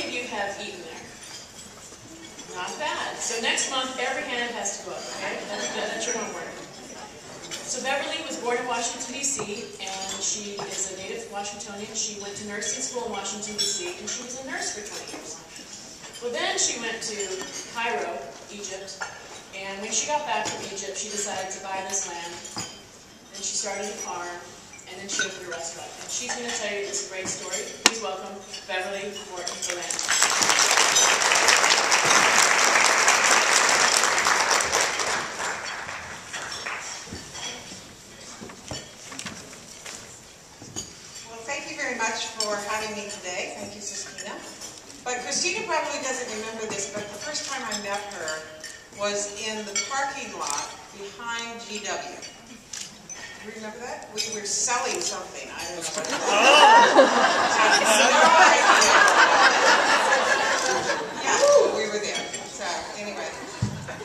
many of you have eaten there? Not bad. So next month, every hand has to go up, okay? That's your homework. So Beverly was born in Washington, D.C., and she is a native Washingtonian. She went to nursing school in Washington, D.C., and she was a nurse for 20 years. Well, then she went to Cairo, Egypt, and when she got back from Egypt, she decided to buy this land, and she started a farm, and then she opened a restaurant. And she's going to tell you this great story. Please welcome Beverly Morton Billand. For having me today. Thank you, Kristina. But Kristina probably doesn't remember this, but the first time I met her was in the parking lot behind GW. Do you remember that? We were selling something. I don't know what it was. I have no idea. Yeah, we were there. So anyway,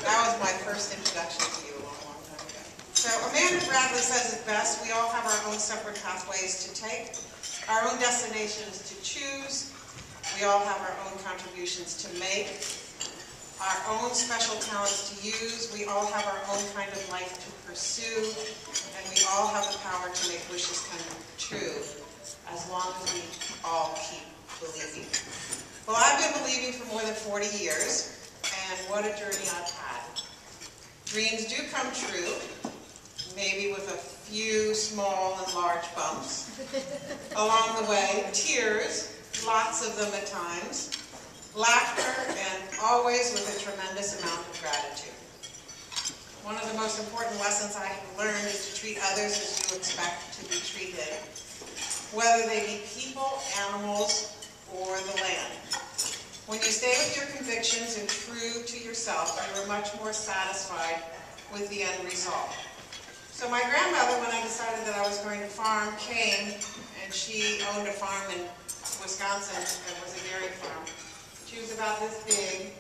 that was my first introduction to you a long, long time ago. So Amanda Bradley says it best. We all have our own separate pathways to take, our own destinations to choose. We all have our own contributions to make, our own special talents to use. We all have our own kind of life to pursue, and we all have the power to make wishes come true, as long as we all keep believing. Well, I've been believing for more than 40 years, and what a journey I've had. Dreams do come true, maybe with a few small and large bumps along the way, tears, lots of them at times, laughter, and always with a tremendous amount of gratitude. One of the most important lessons I have learned is to treat others as you expect to be treated, whether they be people, animals, or the land. When you stay with your convictions and true to yourself, you are much more satisfied with the end result. So my grandmother, when I decided that I was going to farm, came, and she owned a farm in Wisconsin. It was a dairy farm. She was about this big,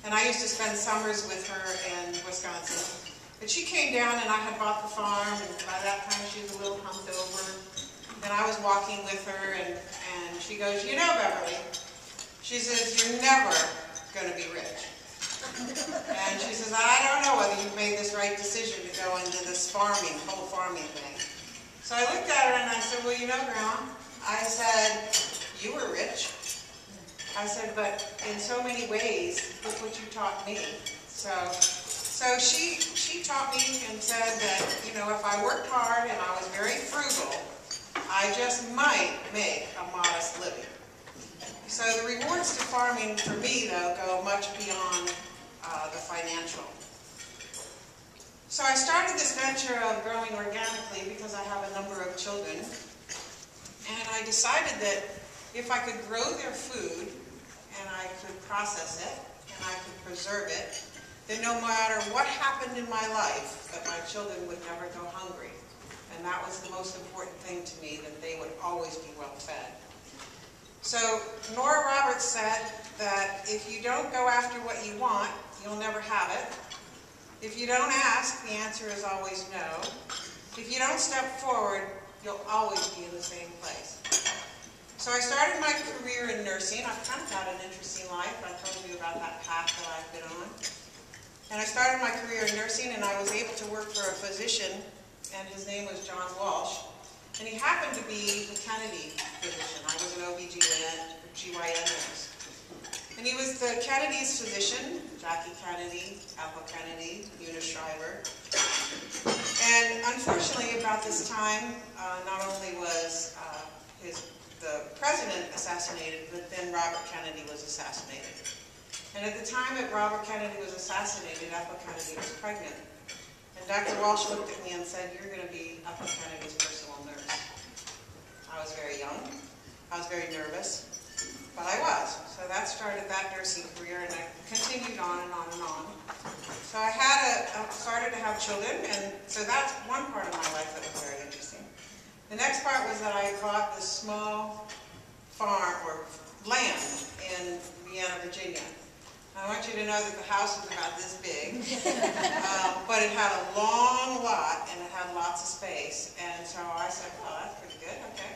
and I used to spend summers with her in Wisconsin. But she came down, and I had bought the farm, and by that time she was a little humped over. And I was walking with her, and she goes, "You know, Beverly," she says, "you're never going to be rich." And she says, "I don't know whether you've made this right decision to go into this farming, whole farming thing." So I looked at her and I said, "Well, you know, Grandma," I said, "you were rich." I said, "but in so many ways, look what you taught me." So she taught me and said that, you know, if I worked hard and I was very frugal, I just might make a modest living. So the rewards to farming for me, though, go much beyond the financial. So I started this venture of growing organically because I have a number of children, and I decided that if I could grow their food, and I could process it, and I could preserve it, then no matter what happened in my life, that my children would never go hungry. And that was the most important thing to me, that they would always be well fed. So Nora Roberts said that if you don't go after what you want, you'll never have it. If you don't ask, the answer is always no. If you don't step forward, you'll always be in the same place. So I started my career in nursing. I've kind of had an interesting life. I told you about that path that I've been on. And I started my career in nursing, and I was able to work for a physician, and his name was John Walsh. And he happened to be the Kennedy physician. I was an OB-GYN nurse. And he was the Kennedy's physician, Jackie Kennedy, Ethel Kennedy, Eunice Shriver. And unfortunately, about this time, not only was the president assassinated, but then Robert Kennedy was assassinated. And at the time that Robert Kennedy was assassinated, Ethel Kennedy was pregnant. And Dr. Walsh looked at me and said, "You're going to be Ethel Kennedy's personal nurse." I was very young. I was very nervous. But I was. So that started that nursing career, and I continued on and on and on. So I started to have children, and so that's one part of my life that was very interesting. The next part was that I bought this small farm or land in Vienna, Virginia. I want you to know that the house was about this big, but it had a long lot and it had lots of space. And so I said, "Oh, that's pretty good, okay."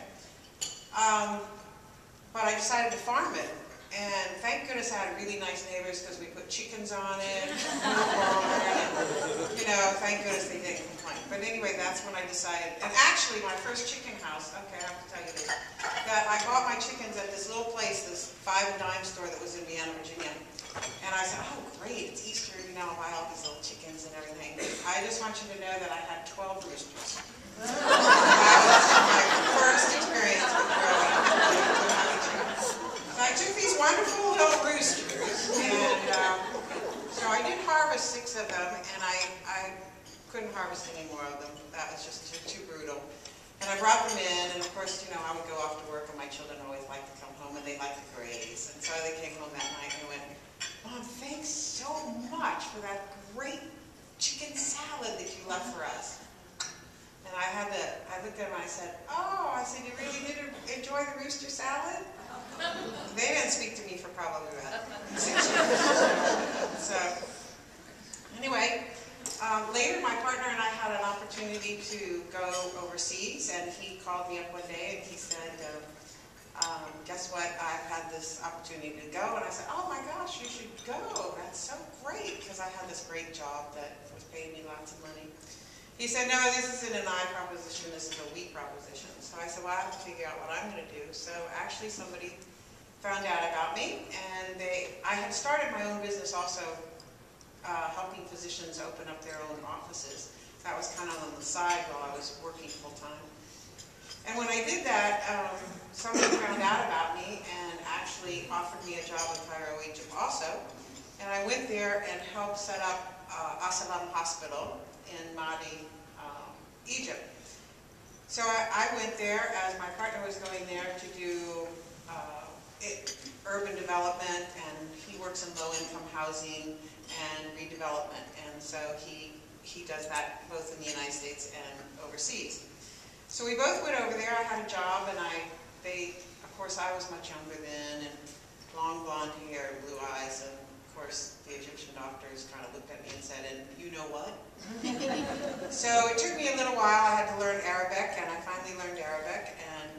But I decided to farm it And thank goodness I had really nice neighbors because we put chickens on it, you know, thank goodness they didn't complain. But anyway, that's when I decided, and actually my first chicken house, okay, I have to tell you this, that I bought my chickens at this little place, this 5 and dime store that was in Vienna, Virginia. And I said, oh great, it's Easter, you know, I'll buy all these little chickens and everything. I just want you to know that I had 12 roosters. That was my first experience with growing chickens. So I took these wonderful little roosters, and so I did harvest 6 of them, and I couldn't harvest any more of them. That was just too brutal. And I brought them in, and of course, you know, I would go off to work, and my children always liked to come home, and they liked to graze. And so they came home that night and went, Mom, thanks so much for that great chicken salad that you left for us. And I looked at them and I said, oh, I said, you really did enjoy the rooster salad? They didn't speak to me for probably about 6 years. So, anyway, later my partner and I had an opportunity to go overseas, and he called me up one day and he said, guess what, I've had this opportunity to go. And I said, oh my gosh, you should go. That's so great, because I had this great job that was paying me lots of money. He said, no, this isn't an I proposition, this is a we proposition. So I said, well, I have to figure out what I'm going to do. So actually somebody found out about me, and I had started my own business also, helping physicians open up their own offices. That was kind of on the side while I was working full-time. And when I did that, someone found out about me and actually offered me a job in Cairo, Egypt also. And I went there and helped set up Asalam Hospital in Madi, Egypt. So I went there as my partner was going there to do urban development, and he works in low-income housing and redevelopment. And so he does that both in the United States and overseas. So we both went over there. I had a job, and of course, I was much younger then, and long blonde hair and blue eyes, and of course, the Egyptian doctors kind of looked at me and said, and you know what? So it took me a little while. I had to learn Arabic, and I finally learned Arabic, and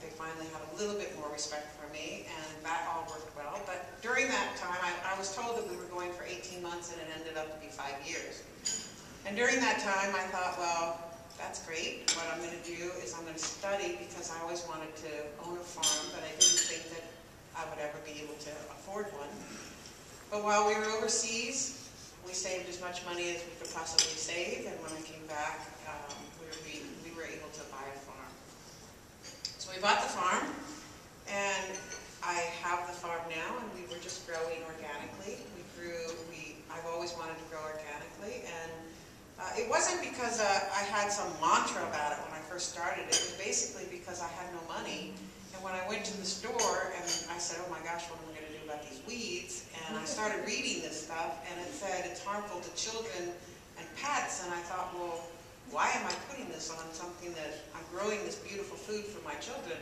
they finally had a little bit more respect for me, and that all worked well. But during that time, I was told that we were going for 18 months, and it ended up to be 5 years. And during that time, I thought, well, that's great. What I'm going to do is I'm going to study, because I always wanted to own a farm, but I didn't think that I would ever be able to afford one. But while we were overseas, we saved as much money as we could possibly save, and when I came back, we were able to buy a farm. So we bought the farm, and I have the farm now, and we were just growing organically. I've always wanted to grow organically, and it wasn't because I had some mantra about it when I first started. It was basically because I had no money. And when I went to the store and I said, oh my gosh, what am I going to do about these weeds? And I started reading this stuff, and it said it's harmful to children and pets. And I thought, well, why am I putting this on something that I'm growing this beautiful food for my children?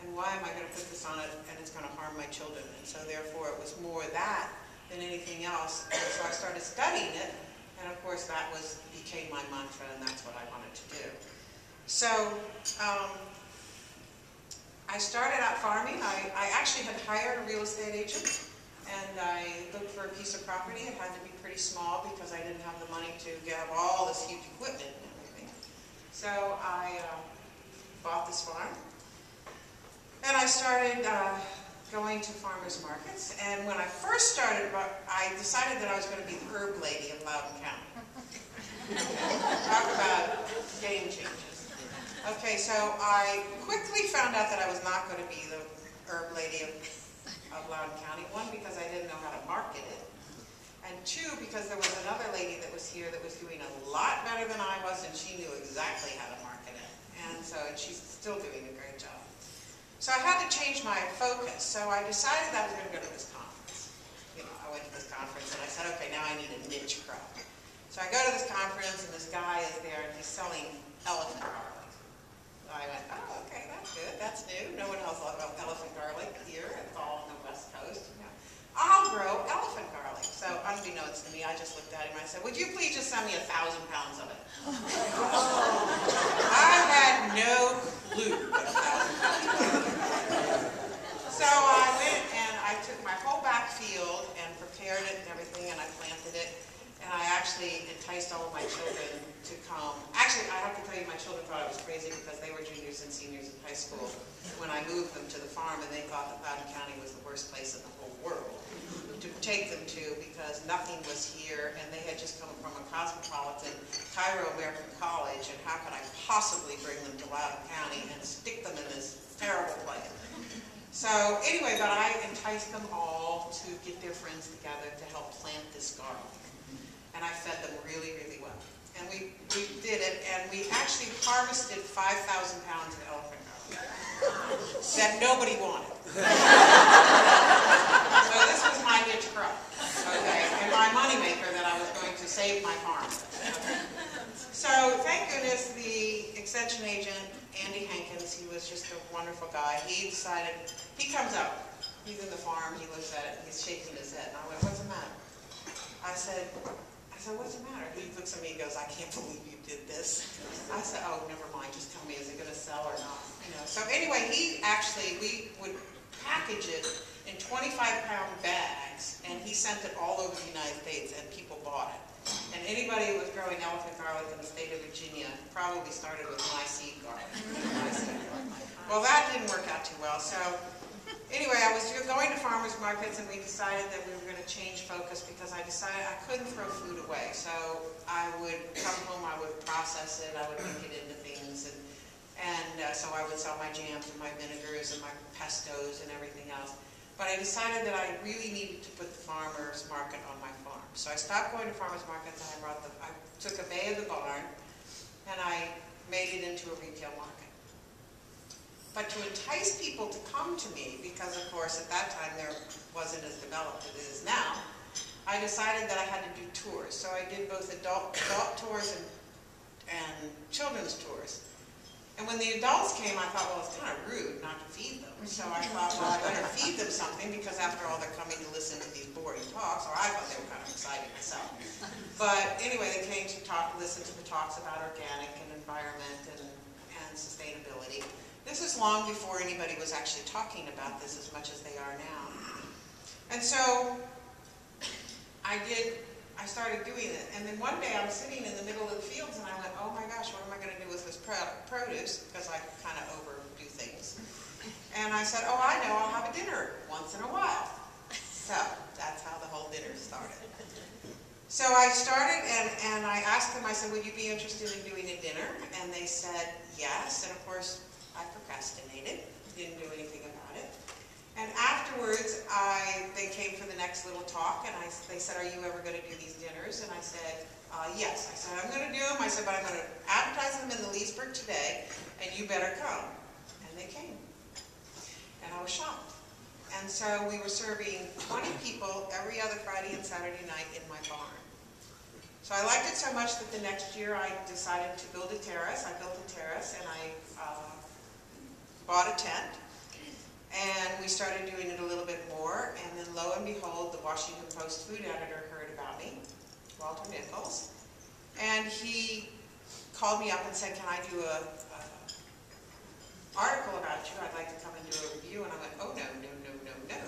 And why am I going to put this on it and it's going to harm my children? And so therefore it was more that than anything else. And so I started studying it. And of course that became my mantra, and that's what I wanted to do. So I started out farming. I actually had hired a real estate agent, and I looked for a piece of property. It had to be pretty small because I didn't have the money to get all this huge equipment and everything. So I bought this farm, and I started going to farmers markets. And when I first started, I decided that I was going to be the herb lady of Loudon County. Talk about game changers. Okay, so I quickly found out that I was not going to be the herb lady of Loudon County. One, because I didn't know how to market it. And two, because there was another lady that was here that was doing a lot better than I was, and she knew exactly how to market it. And so she's still doing a great job. So I had to change my focus. So I decided that I was going to go to this conference. You know, I went to this conference and I said, okay, now I need a niche crop. So I go to this conference and this guy is there and he's selling elephant garlic. So I went, oh, okay, that's good. That's new. No one else thought about elephant garlic here. It's all on the West Coast. You know. I'll grow elephant garlic. So unbeknownst to me, I just looked at him and I said, would you please just send me 1,000 pounds of it? I had no clue what 1,000 pounds was. So I went and I took tell my children to come. Actually, I have to tell you, my children thought I was crazy because they were juniors and seniors in high school when I moved them to the farm, and they thought that Loudoun County was the worst place in the whole world to take them to because nothing was here, and they had just come from a cosmopolitan Cairo American college, and how could I possibly bring them to Loudoun County and stick them in this terrible place? So anyway, but I enticed them all to get their friends together to help plant this garlic. And I fed them really, really well. And we did it, and we actually harvested 5,000 pounds of elephant garlic that nobody wanted. So this was my niche crop, okay, and my moneymaker that I was going to save my farm. Okay. So thank goodness the extension agent, Andy Hankins, he was just a wonderful guy. He decided, he comes up, he's in the farm, he looks at it, and he's shaking his head. And I went, what's the matter? I said, what's the matter? He looks at me and goes, I can't believe you did this. I said, oh, never mind, just tell me, is it going to sell or not? You know. So anyway, we would package it in 25-pound bags, and he sent it all over the United States, and people bought it. And anybody who was growing elephant garlic in the state of Virginia probably started with my seed garlic. Well, that didn't work out too well. So anyway, I was going to farmers markets, and we decided that we were going to change focus because I decided I couldn't throw food away. So I would come home, I would process it, I would make it into things, and so I would sell my jams and my vinegars and my pestos and everything else. But I decided that I really needed to put the farmers market on my farm. So I stopped going to farmers markets, and I took a bay of the barn, and I made it into a retail market. But to entice people to come to me, because of course at that time there wasn't as developed as it is now, I decided that I had to do tours. So I did both adult tours and children's tours. And when the adults came, I thought, well, it's kind of rude not to feed them. So I thought, well, I better feed them something, because after all, they're coming to listen to these boring talks, or I thought they were kind of exciting myself. But anyway, they came to listen to the talks about organic and environment and sustainability. This is long before anybody was actually talking about this as much as they are now. And so I started doing it. And then one day I'm sitting in the middle of the fields, and I went, oh my gosh, what am I going to do with this produce? Because I kind of overdo things. And I said, oh, I know, I'll have a dinner once in a while. So that's how the whole dinner started. So I started, and I asked them, I said, would you be interested in doing a dinner? And they said yes. And of course, I procrastinated, didn't do anything about it. And afterwards, they came for the next little talk, and they said, are you ever going to do these dinners? And I said, yes. I said, I'm going to do them. I said, but I'm going to advertise them in the Leesburg today, and you better come. And they came. And I was shocked. And so we were serving 20 people every other Friday and Saturday night in my barn. So I liked it so much that the next year I decided to build a terrace. I built a terrace, and I bought a tent. And we started doing it a little bit more, and then lo and behold, the Washington Post food editor heard about me, Walter Nichols, and he called me up and said, can I do an article about you? I'd like to come and do a review. And I went, oh, no, no, no, no, no.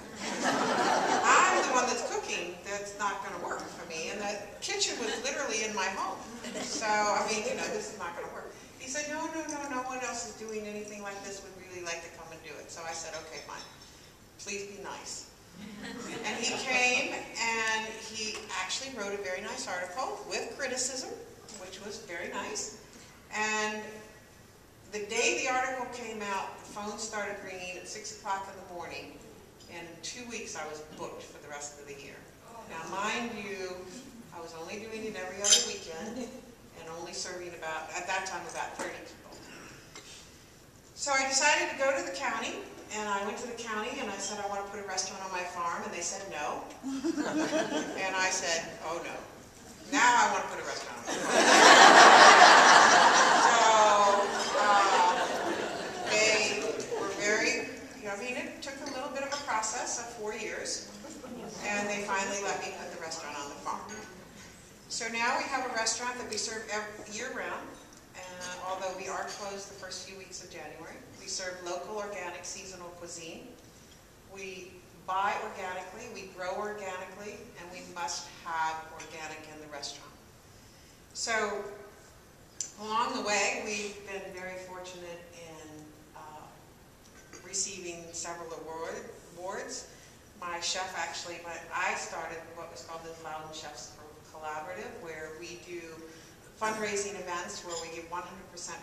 I'm the one that's cooking. That's not going to work for me. And the kitchen was literally in my home. So, I mean, you know, this is not going to work. He said, no, no, no, no one else is doing anything like this. Would really like to come and do it. So I said, okay, fine. Please be nice. And he came, and he actually wrote a very nice article with criticism, which was very nice. And the day the article came out, the phone started ringing at 6 o'clock in the morning. And in 2 weeks, I was booked for the rest of the year. Now, mind you, I was only doing it every other weekend, and only serving about, at that time, about 30 people. So I decided to go to the county, and I went to the county, and I said, I want to put a restaurant on my farm, and they said no. And I said, oh no, now I want to put a restaurant on my farm. So they were very, I mean, it took a little bit of a process of 4 years, and they finally let me put the restaurant on the farm. So now we have a restaurant that we serve year-round. Although we are closed the first few weeks of January. We serve local, organic, seasonal cuisine. We buy organically, we grow organically, and we must have organic in the restaurant. So along the way, we've been very fortunate in receiving several awards. My chef actually, I started what was called the Loudon Chefs Collaborative, where we do fundraising events where we give 100%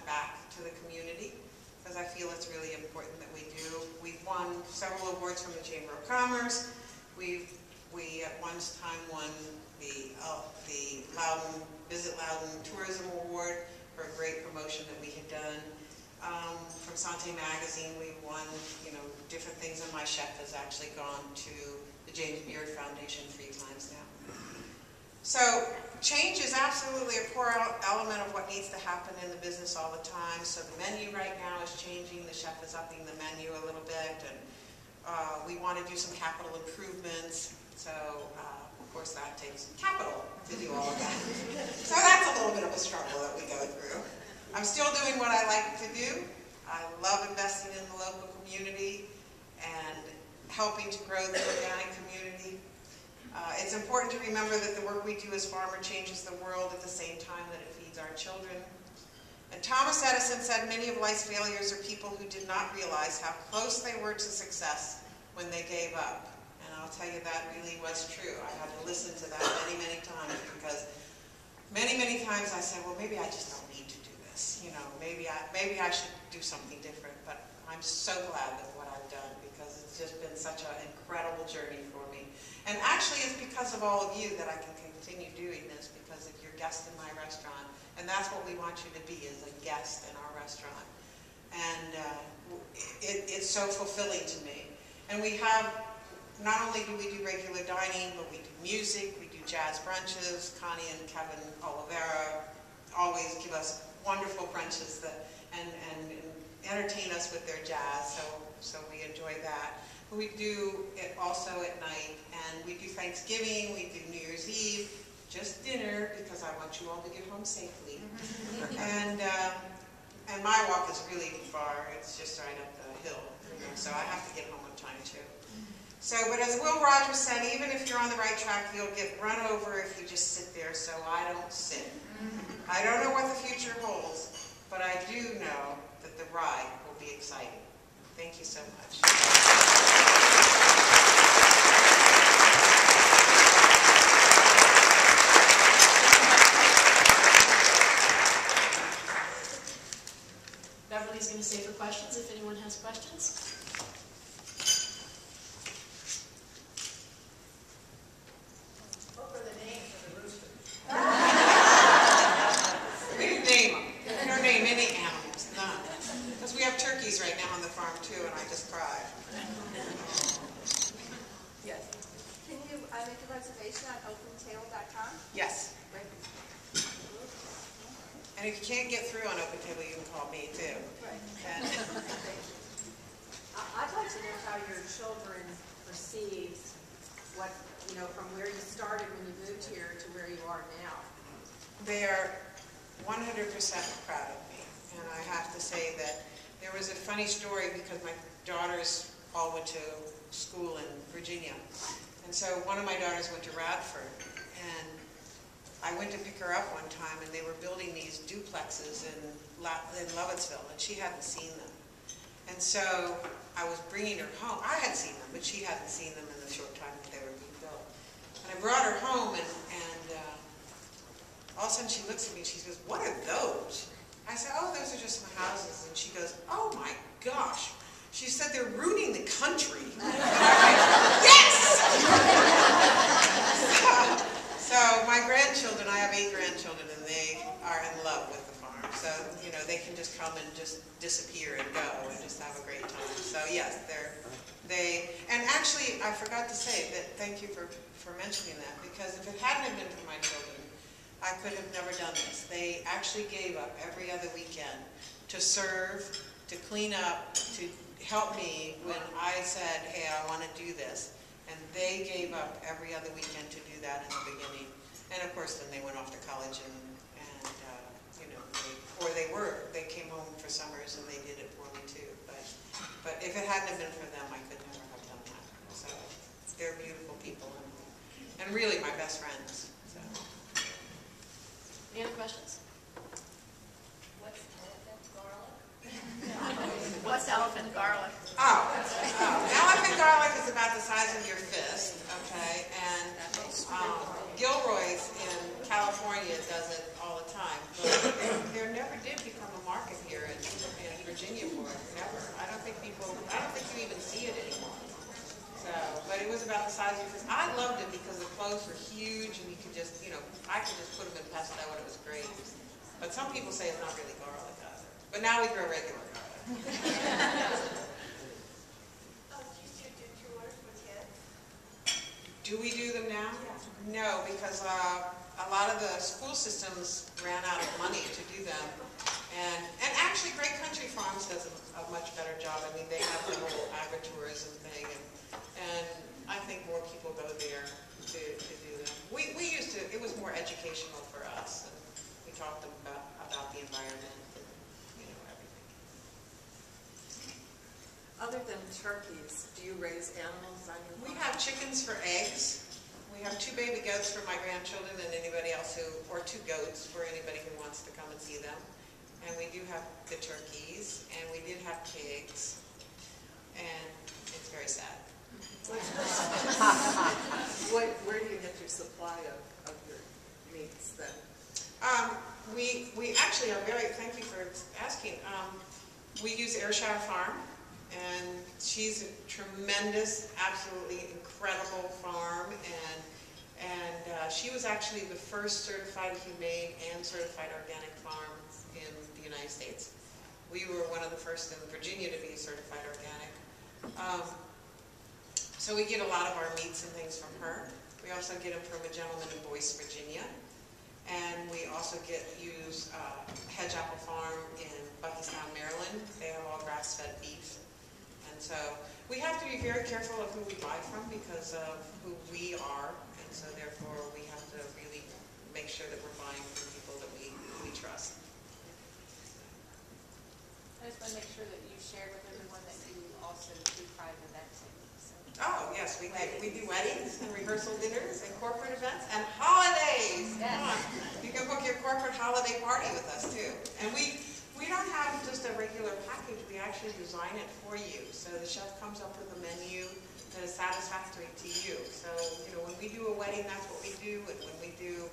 back to the community, because I feel it's really important that we do. We've won several awards from the Chamber of Commerce. We at one time won the Loudon, Visit Loudon Tourism Award for a great promotion that we had done. From Santé Magazine, we won, different things, and my chef has actually gone to the James Beard Foundation 3 times now. So change is absolutely a core element of what needs to happen in the business all the time. So the menu right now is changing. The chef is upping the menu a little bit, and we want to do some capital improvements. So of course that takes capital to do all of that. So that's a little bit of a struggle that we go through. I'm still doing what I like to do. I love investing in the local community and helping to grow the organic community. It's important to remember that the work we do as farmers changes the world at the same time that it feeds our children. And Thomas Edison said many of life's failures are people who did not realize how close they were to success when they gave up. And I'll tell you, that really was true. I had to listen to that many, many times, because many, many times I said, well, maybe I just don't need to do this. Maybe I should do something different. But I'm so glad with what I've done, because it's just been such an incredible journey for me. And actually, it's because of all of you that I can continue doing this, because of your guest in my restaurant. And that's what we want you to be, is a guest in our restaurant. And it's so fulfilling to me. And we have, not only do we do regular dining, but we do music, we do jazz brunches. Connie and Kevin Oliveira always give us wonderful brunches and entertain us with their jazz, so we enjoy that. We do it also at night, and we do Thanksgiving, we do New Year's Eve, just dinner, because I want you all to get home safely. And my walk is really far, it's just right up the hill, so I have to get home on time too. So, but as Will Rogers said, even if you're on the right track, you'll get run over if you just sit there, so I don't sit. I don't know what the future holds, but I do know that the ride will be exciting. Thank you so much. Beverly's going to stay for questions if anyone has questions. What were the names of the roosters? We didn't name them. We don't name any animals, none. Because we have turkeys right now on the farm too, and I just cried. Yes. Can you make a reservation on opentable.com? Yes. And if you can't get through on Open Table, you can call me too. Right. And I'd like to know how your children perceive what, from where you started when you moved here to where you are now. they are 100% proud of me. And I have to say that there was a funny story, because my daughters all went to school in Virginia. And so one of my daughters went to Radford, and I went to pick her up one time, and they were building these duplexes in Lovettsville, and she hadn't seen them. And so I was bringing her home. I had seen them, but she hadn't seen them in the short time that they were being built. And I brought her home, and all of a sudden she looks at me and she goes, "What are those?" I said, "Oh, those are just some houses." And she goes, "Oh my gosh." She said, "They're ruining the country." And I went, "Yes!" So my grandchildren, I have 8 grandchildren, and they are in love with the farm. So, you know, they can just come and just disappear and go and just have a great time. So yes, and actually, I forgot to say that, thank you for mentioning that, because if it hadn't have been for my children, I could have never done this. They actually gave up every other weekend to serve, to clean up, to help me when I said, "Hey, I want to do this." And they gave up every other weekend to do that in the beginning. And of course, then they went off to college, and you know, they came home for summers and they did it for me too. But if it hadn't have been for them, I could never have done that. So they're beautiful people, and really my best friends. So. Any other questions? What's elephant garlic? Elephant garlic is about the size of your fist, okay? And Gilroy's in California does it all the time, but there never did become a market here in Virginia for it. Never. I don't think you even see it anymore. So, but it was about the size of your fist. I loved it because the cloves were huge, and you could just, I could just put them in pesto, and it was great. But some people say it's not really garlic either. But now we grow regular garlic. Do you still do tours with kids? Do we do them now? No, because a lot of the school systems ran out of money to do them. And actually, Great Country Farms does a much better job. I mean, they have the whole agritourism thing, and I think more people go there to do them. We used to, it was more educational for us, and we talked about the environment and, everything. Other than turkeys, do you raise animals on your farm? We have chickens for eggs. We have 2 baby goats for my grandchildren and anybody else or 2 goats for anybody who wants to come and see them. And we do have the turkeys, and we did have pigs, and it's very sad. Where do you get your supply of your meats then? We actually are thank you for asking. We use Ayrshire Farm, and she's a tremendous, absolutely incredible farm, and she was actually the first certified humane and certified organic farm in the United States. We were one of the first in Virginia to be certified organic. So we get a lot of our meats and things from her. We also get them from a gentleman in Boyce, Virginia. And we also use Hedge Apple Farm in Buckystown, Maryland. They have all grass-fed beef. And so we have to be very careful of who we buy from because of who we are. And so therefore we have to really make sure that we're buying from people that we trust. I just want to make sure that you share with everyone that you also do private events. Oh, yes, we do weddings and rehearsal dinners and corporate events and holidays. Yes. Come on. You can book your corporate holiday party with us, too. And we don't have just a regular package. We actually design it for you. So the chef comes up with a menu that is satisfactory to you. So, when we do a wedding, that's what we do. And when we do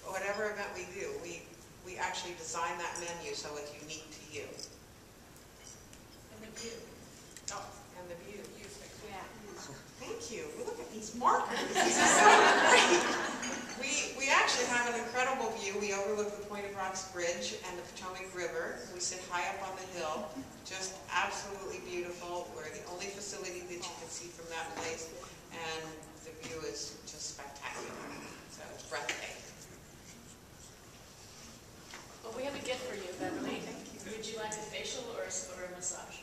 whatever event we do, we actually design that menu so it's unique to you. And the view. Oh, and the view. Yeah. Thank you. Look at these markers. This is so great. We actually have an incredible view. We overlook the Point of Rocks Bridge and the Patowmack River. We sit high up on the hill. Just absolutely beautiful. We're the only facility that you can see from that place. And the view is just spectacular. So it's breathtaking. Well, we have a gift for you, Beverly. Would you like a facial or a massage?